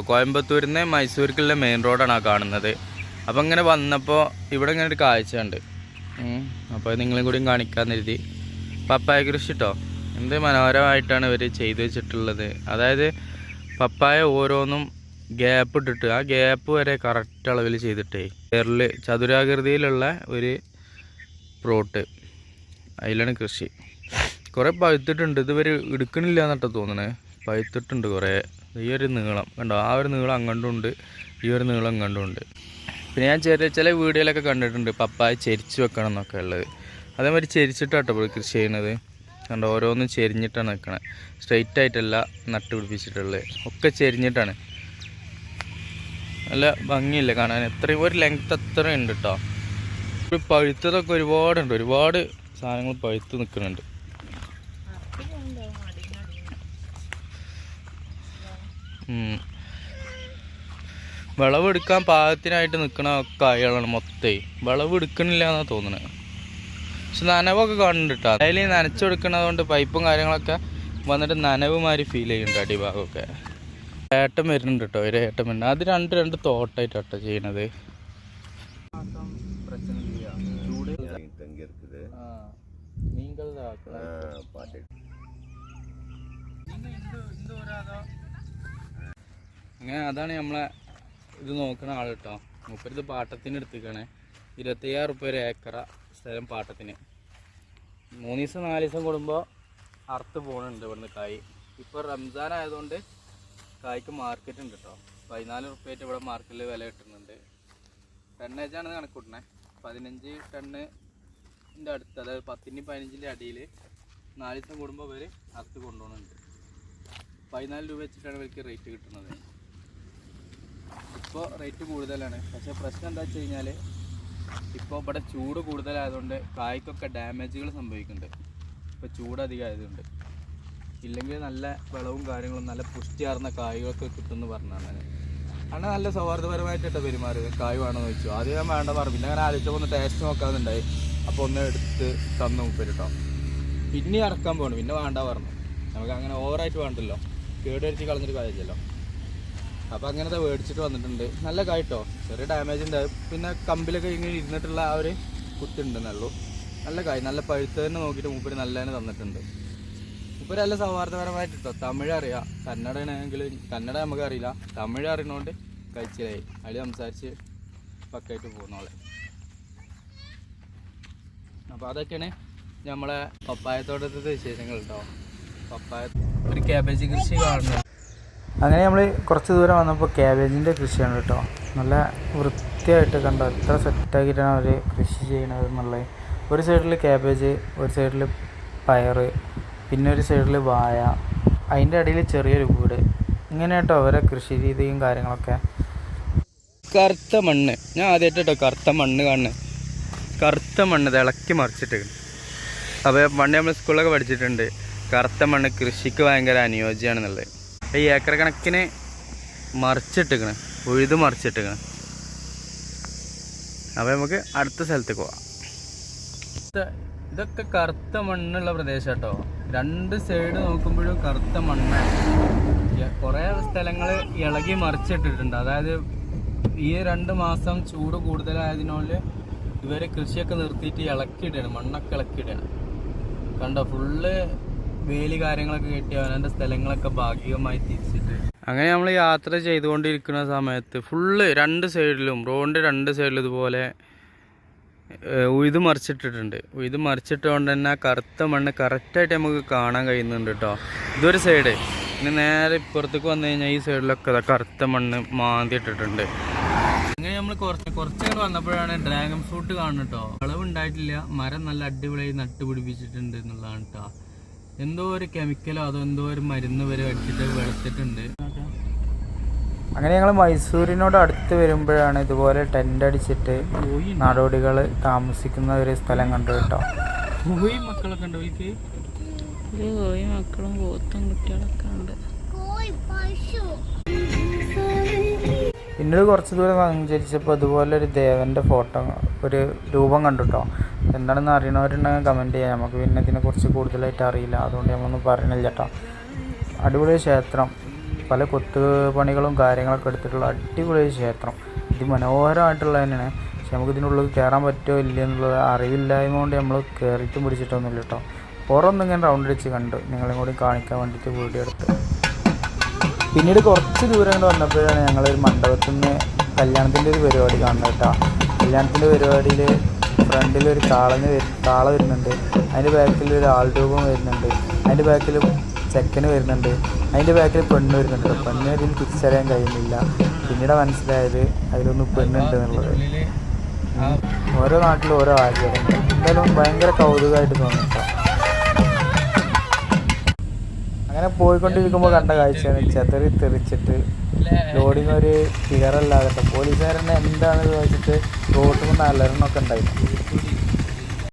കോയമ്പത്തൂരിൽ നിന്ന് മൈസൂർക്കുള്ള മെയിൻ റോഡാണ് ആ കാണുന്നത്. അപ്പോൾ ഇങ്ങനെ വന്നപ്പോൾ ഇവിടെ ഇങ്ങനെ ഒരു കാഴ്ച ഉണ്ട്. അപ്പോൾ നിങ്ങളും കൂടിയും കാണിക്കാമെന്ന് കരുതി. പപ്പായ കൃഷി കേട്ടോ, എന്ത് മനോഹരമായിട്ടാണ് ഇവർ ചെയ്തു വെച്ചിട്ടുള്ളത്. അതായത് പപ്പായ ഓരോന്നും ഗ്യാപ്പ് ഇട്ടിട്ട് ആ ഗ്യാപ്പ് വരെ കറക്റ്റ് അളവിൽ ചെയ്തിട്ടേ ചതുരാകൃതിയിലുള്ള ഒരു പ്ലോട്ട്, അതിലാണ് കൃഷി. കുറേ പഴുത്തിട്ടുണ്ട്. ഇതുവരെ എടുക്കണില്ല എന്നിട്ട് തോന്നണേ. പഴുത്തിട്ടുണ്ട് കുറേ. ഈ ഒരു നീളം കണ്ടോ, ആ ഒരു നീളം അങ്ങോട്ടുമുണ്ട്, ഈ ഒരു നീളം അങ്ങോട്ടുമുണ്ട്. പിന്നെ ഞാൻ ചില വീഡിയോയിലൊക്കെ കണ്ടിട്ടുണ്ട് പപ്പായ ചെരിച്ച് വെക്കണം എന്നൊക്കെ ഉള്ളത്. അതേമാതിരി ചെരിച്ചിട്ടാട്ടോ ഇപ്പോൾ കൃഷി ചെയ്യുന്നത്. കണ്ടോ, ഓരോന്നും ചെരിഞ്ഞിട്ടാണ് നിൽക്കണത്. സ്ട്രെയിറ്റ് ആയിട്ടല്ല നട്ട് പിടിപ്പിച്ചിട്ടുള്ളത്, ഒക്കെ ചെരിഞ്ഞിട്ടാണ്. നല്ല ഭംഗിയില്ല കാണാൻ. എത്രയും ഒരു ലെങ്ത്ത് അത്രയും ഉണ്ട് കേട്ടോ. പഴുത്തതൊക്കെ ഒരുപാടുണ്ട്, ഒരുപാട് സാധനങ്ങൾ പഴുത്ത് നിൽക്കുന്നുണ്ട്. വിളവെടുക്കാൻ പാകത്തിനായിട്ട് നിൽക്കണ കായകളാണ് മൊത്തേ. വിളവെടുക്കണില്ല എന്നാണ് തോന്നുന്നത്. പക്ഷെ നനവൊക്കെ കാണുന്നുണ്ട് കേട്ടോ. അതിൽ നനച്ചെടുക്കണത് കൊണ്ട് പൈപ്പും കാര്യങ്ങളൊക്കെ വന്നിട്ട് നനവ് മാതിരി ഫീൽ ചെയ്യുന്നുണ്ട് അടിഭാഗമൊക്കെ. ഏട്ടം വരുന്നുണ്ട് കേട്ടോ, ഒരു ഏട്ടം വരുന്നുണ്ട്. അത് രണ്ട് തോട്ടായിട്ടാട്ടോ ചെയ്യണത്. അങ്ങനെ അതാണ് നമ്മളെ ഇത് നോക്കുന്ന ആൾ കേട്ടോ. മൂപ്പരിത് പാട്ടത്തിന് എടുത്തിരിക്കണേ. 25,000 റുപ്യ ഒരു ഏക്കറ സ്ഥലം പാട്ടത്തിന്. 3 ദിവസം 4 ദിവസം കൂടുമ്പോൾ അറുത്ത് പോകുന്നുണ്ട് ഇവിടുന്ന് കായ്. ഇപ്പോൾ റംസാൻ ആയതുകൊണ്ട് കായ്ക്ക് മാർക്കറ്റ് ഉണ്ട് കേട്ടോ. 14 റുപ്യായിട്ട് ഇവിടെ മാർക്കറ്റിൽ വില കിട്ടുന്നുണ്ട്. ടണ്ണേജാണ് കണക്ക് കൂട്ടണേ. 15 ടണ്ണിൻ്റെ അടുത്ത്, അതായത് 10-ൻ്റെ 15-ൻ്റെ അടിയിൽ 4 ദിവസം കൂടുമ്പോൾ ഇവർ അറുത്ത് കൊണ്ടുപോകുന്നുണ്ട്. 14 രൂപ വെച്ചിട്ടാണ് ഇവർക്ക് റേറ്റ് കിട്ടുന്നത്. ഇപ്പോൾ റേറ്റ് കൂടുതലാണ്. പക്ഷേ പ്രശ്നം എന്താ വെച്ച് കഴിഞ്ഞാൽ ഇപ്പോൾ ഇവിടെ ചൂട് കൂടുതലായതുകൊണ്ട് കായ്ക്കൊക്കെ ഡാമേജുകൾ സംഭവിക്കുന്നുണ്ട്. ഇപ്പോൾ ചൂട് അധികം ആയതുകൊണ്ട്. ഇല്ലെങ്കിൽ നല്ല വിളവും കാര്യങ്ങളും നല്ല പുഷ്ടിയാർന്ന കായ്കളൊക്കെ കിട്ടുമെന്ന് പറഞ്ഞാണ്. അങ്ങനെ നല്ല സൗഹാർദ്ദപരമായിട്ടിട്ട് പെരുമാറിയത്. കായ് വേണമെന്ന് ചോദിച്ചു. ആദ്യം ഞാൻ വേണ്ട പറഞ്ഞു. പിന്നെ അങ്ങനെ ആലോചിച്ചപ്പോൾ ഒന്ന് ടേസ്റ്റ് നോക്കാറുണ്ടായി. അപ്പോൾ ഒന്ന് എടുത്ത് തന്നു മുപ്പര് കേട്ടോ. പിന്നെ ഇറക്കാൻ പോകണം. പിന്നെ വേണ്ട പറഞ്ഞു. നമുക്ക് അങ്ങനെ ഓവറായിട്ട് വേണ്ടല്ലോ, കേടുവരിച്ച് കളഞ്ഞിട്ട് കാര്യമല്ലോ. അപ്പോൾ അങ്ങനത്തെ മേടിച്ചിട്ട് വന്നിട്ടുണ്ട്. നല്ല കായ്ട്ടോ, ചെറിയ ഡാമേജ് ഉണ്ട്. പിന്നെ കമ്പിലൊക്കെ ഇങ്ങനെ ഇരുന്നിട്ടുള്ള ആ ഒരു കുത്തുണ്ടെന്നുള്ളൂ. നല്ല കായ്, നല്ല പഴുത്ത് തന്നെ നോക്കിയിട്ട് മൂപ്പര് നല്ല തന്നെ തന്നിട്ടുണ്ട്. മൂപ്പര് നല്ല സൗഹാർദ്ദപരമായിട്ടോ. തമിഴ് അറിയാം, കന്നഡ ആണെങ്കിൽ കന്നഡ നമുക്ക് അറിയില്ല, തമിഴ് അറിയണോണ്ട് കഴിച്ചിലായി. അതിൽ സംസാരിച്ച് പക്കായിട്ട് പോകുന്നോളെ. അപ്പോൾ അതൊക്കെയാണ് നമ്മളെ പപ്പായത്തോട്ടത്തെ വിശേഷങ്ങൾ കേട്ടോ. പപ്പായ ഒരു ക്യാബേജ് കൃഷി കാണുന്നത്. അങ്ങനെ നമ്മൾ കുറച്ച് ദൂരം വന്നപ്പോൾ ക്യാബേജിൻ്റെ കൃഷിയാണ് കേട്ടോ. നല്ല വൃത്തിയായിട്ട് കണ്ടോ, എത്ര സെറ്റാക്കിയിട്ടാണ് അവർ കൃഷി ചെയ്യണത് എന്നുള്ളത്. ഒരു സൈഡിൽ ക്യാബേജ്, ഒരു സൈഡിൽ പയർ, പിന്നെ ഒരു സൈഡിൽ വാഴ, അതിൻ്റെ ഇടയിൽ ചെറിയൊരു വീട്. ഇങ്ങനെ കേട്ടോ അവരെ കൃഷി രീതിയും കാര്യങ്ങളൊക്കെ. കറുത്ത മണ്ണ്, ഞാൻ ആദ്യമായിട്ട് കേട്ടോ കറുത്ത മണ്ണ് കാണുന്നത്. കറുത്ത മണ്ണ് ഇളക്കി മറിച്ചിട്ട്. അപ്പോൾ പണ്ട് നമ്മൾ സ്കൂളിലൊക്കെ പഠിച്ചിട്ടുണ്ട് കറുത്ത മണ്ണ് കൃഷിക്ക് ഭയങ്കര അനുയോജ്യമാണെന്നുള്ളത്. ഈ ഏക്കർ കണക്കിന് മറിച്ചിട്ടിക്കണ്, ഉഴുത് മറിച്ചിട്ടിക്കണ്. അപ്പോൾ നമുക്ക് അടുത്ത സ്ഥലത്തേക്ക് പോവാം. ഇതൊക്കെ കറുത്ത മണ്ണുള്ള പ്രദേശം കേട്ടോ. 2 സൈഡ് നോക്കുമ്പോഴും കറുത്ത മണ്ണാണ്. കുറേ സ്ഥലങ്ങൾ ഇളകി മറിച്ചിട്ടിട്ടുണ്ട്. അതായത് ഈ 2 മാസം ചൂട് കൂടുതലായതിനോട് ഇവർ കൃഷിയൊക്കെ നിർത്തിയിട്ട് ഇളക്കിയിടുകയാണ്, മണ്ണൊക്കെ ഇളക്കിയിടുകയാണ്. കണ്ടോ, ഫുള്ള് വേലി കാര്യങ്ങളൊക്കെ കെട്ടി അവനൻ്റെ സ്ഥലങ്ങളൊക്കെ ഭാഗികമായി തിരിച്ചിട്ട്. അങ്ങനെ നമ്മൾ യാത്ര ചെയ്തുകൊണ്ടിരിക്കുന്ന സമയത്ത് ഫുള്ള് 2 സൈഡിലും, റോഡിൻ്റെ 2 സൈഡിലും ഇതുപോലെ ഉഴുത് മറിച്ചിട്ടിട്ടുണ്ട്. ഉഴുത് മറിച്ചിട്ടുകൊണ്ട് തന്നെ കറുത്ത മണ്ണ് കറക്റ്റായിട്ട് നമുക്ക് കാണാൻ കഴിയുന്നുണ്ട് കേട്ടോ. ഇതൊരു സൈഡ്. പിന്നെ നേരെ ഇപ്പുറത്തേക്ക് വന്നു കഴിഞ്ഞാൽ ഈ സൈഡിലൊക്കെ കറുത്ത മണ്ണ് മാന്തിയിട്ടിട്ടുണ്ട്. അങ്ങനെ നമ്മൾ കുറച്ച് വന്നപ്പോഴാണ് ഡ്രാഗൺ ഫ്രൂട്ട് കാണുന്നത് കേട്ടോ. വിളവുണ്ടായിട്ടില്ല, മരം നല്ല അടിപൊളിയായി നട്ടുപിടിപ്പിച്ചിട്ടുണ്ട് എന്നുള്ളതാണ് കേട്ടോ. എന്തോ ഒരു കെമിക്കലോ അതോ എന്തോ ഒരു മരുന്ന് വരെ അടിച്ചിട്ട് വെളുത്തിട്ടുണ്ട്. അങ്ങനെ ഞങ്ങൾ മൈസൂരിനോട് അടുത്ത് വരുമ്പോഴാണ് ഇതുപോലെ ടെൻ്റ് അടിച്ചിട്ട് നാടോടികൾ താമസിക്കുന്ന ഒരു സ്ഥലം കണ്ടു കേട്ടോ. മക്കളൊക്കെ ഉണ്ട്, മക്കളും പോത്തും കുട്ടികളൊക്കെ ഉണ്ട്. പിന്നീട് കുറച്ച് ദൂരം സഞ്ചരിച്ചപ്പോൾ അതുപോലെ ഒരു ദേവൻ്റെ ഫോട്ടോ, ഒരു രൂപം കണ്ടു കേട്ടോ. എന്താണെന്ന് അറിയണവരുണ്ടെങ്കിൽ കമൻറ്റ് ചെയ്യാം. നമുക്ക് പിന്നെ ഇതിനെക്കുറിച്ച് കൂടുതലായിട്ട് അറിയില്ല, അതുകൊണ്ട് നമ്മളൊന്നും പറയണില്ല കേട്ടോ. അടിപൊളി ക്ഷേത്രം, പല കൊത്തുപണികളും കാര്യങ്ങളൊക്കെ എടുത്തിട്ടുള്ള അടിപൊളി ക്ഷേത്രം. അതിമനോഹരമായിട്ടുള്ള തന്നെയാണ്. പക്ഷെ നമുക്ക് ഇതിനുള്ളിൽ കയറാൻ പറ്റുമോ ഇല്ല എന്നുള്ളത് അറിവില്ലായ്മ കൊണ്ട് നമ്മൾ കയറിയിട്ടും പിടിച്ചിട്ടൊന്നുമില്ല കേട്ടോ. പുറമൊന്നും ഇങ്ങനെ റൗണ്ട് അടിച്ച് കണ്ടു, നിങ്ങളെയും കൂടി കാണിക്കാൻ വേണ്ടിയിട്ട് വീഡിയോ എടുത്ത്. പിന്നീട് കുറച്ച് ദൂരം കൊണ്ട് വന്നപ്പോഴാണ് ഞങ്ങളൊരു മണ്ഡപത്തിൽ നിന്ന് കല്യാണത്തിൻ്റെ ഒരു പരിപാടി കാണുന്നത് കേട്ടോ. കല്യാണത്തിൻ്റെ പരിപാടിയിൽ ഫ്രണ്ടിലൊരു കാള വരുന്നുണ്ട്, അതിൻ്റെ ബാക്കിൽ ഒരു ആൾ രൂപം വരുന്നുണ്ട്, അതിൻ്റെ ബാക്കിൽ ചെക്കന് വരുന്നുണ്ട്, അതിൻ്റെ ബാക്കിൽ പെണ്ണ് വരുന്നുണ്ട്. പെണ്ണ് ഇതിൽ തിരിച്ചറിയാൻ കഴിയുന്നില്ല. പിന്നീട് മനസ്സിലായത് അതിലൊന്ന് പെണ്ണുണ്ട് എന്നുള്ളത്. ഓരോ നാട്ടിലും ഓരോ ആചാരങ്ങൾ. എന്തായാലും ഭയങ്കര കൗതുകമായിട്ട് തോന്നിട്ടോ. അങ്ങനെ പോയിക്കൊണ്ടിരിക്കുമ്പോൾ കണ്ട കാഴ്ചയാണ് ചെതറി തെറിച്ചിട്ട് ലോഡിങ് ഒരു ക്ലിയർ അല്ലാതെ. പോലീസുകാരനെ എന്താണെന്ന് ചോദിച്ചിട്ട് റോട്ടിൽ നിന്ന് അലരണമൊക്കെ ഉണ്ടായിരുന്നു.